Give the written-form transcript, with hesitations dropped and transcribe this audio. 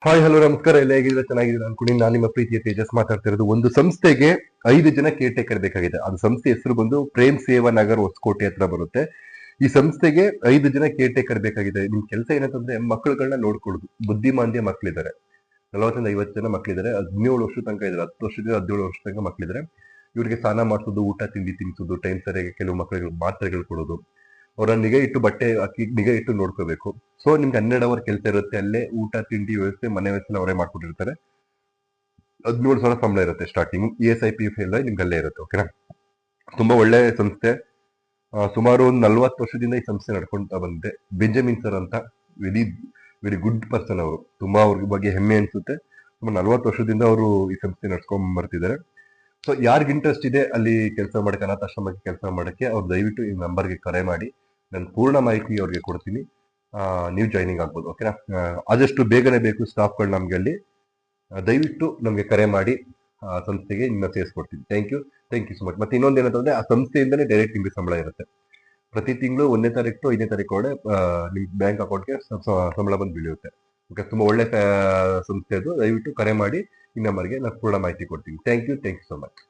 Hi hello ನಮಸ್ಕಾರ. ಎಲ್ಲ ಹೇಗಿದ್ರೆ ಚೆನ್ನಾಗಿದೆ ಅನ್ಕೊಂಡು ನಾನು ನಿಮ್ಮ ಪ್ರೀತಿಯ ತೇಜಸ್ ಮಾತಾಡ್ತಿರೋದು. ಒಂದು ಸಂಸ್ಥೆಗೆ 5 ಜನ ಕೇರ್ ಟೇಕರ್ ಬೇಕಾಗಿದೆ. ಅದು ಸಂಸ್ಥೆ ಹೆಸರು ಬಂದು ಪ್ರೇಮ್ ಸೇವಾ ನಗರ್ ಹೊಸಕೋಟೆ ಹತ್ರ ಬರುತ್ತೆ. ಈ ಸಂಸ್ಥೆಗೆ 5 ಜನ ಕೇರ್ ಟೇಕರ್ ಬೇಕಾಗಿದೆ. ನಿಮ್ ಕೆಲಸ ಏನಂತಂದ್ರೆ ಮಕ್ಕಳುಗಳನ್ನ ನೋಡ್ಕೊಳ್ಳೋದು. ಬುದ್ಧಿಮಾಂದ್ಯ ಮಕ್ಕಳಿದ್ದಾರೆ, 40-50 ಜನ ಮಕ್ಕಳಿದ್ದಾರೆ. 17 ವರ್ಷದ ತನಕ ಇದ್ದಾರೆ, 10 ವರ್ಷದಿಂದ 17 ವರ್ಷದ ತನಕ ಮಕ್ಕಳಿದ್ದಾರೆ. ಇವರಿಗೆ ಸ್ನಾನ ಮಾಡಿಸೋದು, ಊಟ ತಿಂಡಿ ತಿನ್ನಿಸೋದು, ಟೈಮ್ ಸರಿಯಾಗಿ ಕೆಲವು ಮಕ್ಕಳಿಗೆ ಮಾತ್ರೆಗಳು ಕೊಡೋದು, ಅವರ ನಿಗಾ ಇಟ್ಟು ಬಟ್ಟೆ ಹಾಕಿ ನಿಗಾ ಇಟ್ಟು ನೋಡ್ಕೋಬೇಕು. ಸೊ ನಿಮ್ಗೆ 12 ಅವರ್ ಕೆಲಸ ಇರುತ್ತೆ. ಅಲ್ಲೇ ಊಟ ತಿಂಡಿ ವ್ಯವಸ್ಥೆ ಮನೆ ವ್ಯವಸ್ಥೆ ಅವರೇ ಮಾಡ್ಕೊಟ್ಟಿರ್ತಾರೆ. 17 ಸಾವಿರ ಸಂಬಳ ಇರುತ್ತೆ ಸ್ಟಾರ್ಟಿಂಗ್. ESIPF ಎಲ್ಲ ನಿಮ್ಗೆ ಅಲ್ಲೇ ಇರುತ್ತೆ. ಓಕೆನಾ? ತುಂಬಾ ಒಳ್ಳೆ ಸಂಸ್ಥೆ. ಸುಮಾರು ಒಂದು 40 ವರ್ಷದಿಂದ ಈ ಸಂಸ್ಥೆ ನಡ್ಕೊಂತ ಬಂದಿದೆ. ಬೆಂಜಮಿನ್ ಸರ್ ಅಂತ ವೆರಿ ವೆರಿ ಗುಡ್ ಪರ್ಸನ್. ಅವರು ತುಂಬಾ ಅವ್ರ ಬಗ್ಗೆ ಹೆಮ್ಮೆ ಅನ್ಸುತ್ತೆ. 40 ವರ್ಷದಿಂದ ಅವರು ಈ ಸಂಸ್ಥೆ ನಡ್ಸ್ಕೊಂಡ್ ಬರ್ತಿದ್ದಾರೆ. ಸೊ ಯಾರಿಗ ಇಂಟ್ರೆಸ್ಟ್ ಇದೆ ಅಲ್ಲಿ ಕೆಲಸ ಮಾಡಕ್ಕೆ, ಅನಾಥಾಶ್ರಮಕ್ಕೆ ಕೆಲಸ ಮಾಡಕ್ಕೆ, ಅವ್ರು ದಯವಿಟ್ಟು ಈ ನಂಬರ್ಗೆ ಕರೆ ಮಾಡಿ. ನಾನು ಪೂರ್ಣ ಮಾಹಿತಿ ಅವ್ರಿಗೆ ಕೊಡ್ತೀನಿ. ನೀವು ಜಾಯ್ನಿಂಗ್ ಆಗ್ಬೋದು. ಓಕೆನಾ? ಆದಷ್ಟು ಬೇಗನೆ ಬೇಕು ಸ್ಟಾಫ್ಗಳು ನಮ್ಗೆ ಅಲ್ಲಿ. ದಯವಿಟ್ಟು ನಮಗೆ ಕರೆ ಮಾಡಿ ಸಂಸ್ಥೆಗೆ ನಿಮ್ಮನ್ನ ಸೇರಿಸ್ಕೊಡ್ತೀನಿ. Thank you so much. ಮತ್ತೆ ಇನ್ನೊಂದು ಏನಂತಂದ್ರೆ ಆ ಸಂಸ್ಥೆಯಿಂದನೇ ಡೈರೆಕ್ಟ್ ನಿಮ್ಗೆ ಸಂಬಳ ಇರುತ್ತೆ. ಪ್ರತಿ ತಿಂಗಳು 1ನೇ ತಾರೀಕು ಟು 5ನೇ ತಾರೀಕು ಒಳಗೆ ನಿಮ್ ಬ್ಯಾಂಕ್ ಅಕೌಂಟ್ಗೆ ಸಂಬಳ ಬಂದು ಬೀಳುತ್ತೆ. ಓಕೆ, ತುಂಬಾ ಒಳ್ಳೆ ಸಂಸ್ಥೆ ಅದು. ದಯವಿಟ್ಟು ಕರೆ ಮಾಡಿ ಈ ನಂಬರ್ಗೆ ನಾನು ಪೂರ್ಣ ಮಾಹಿತಿ ಕೊಡ್ತೀನಿ. Thank you so much.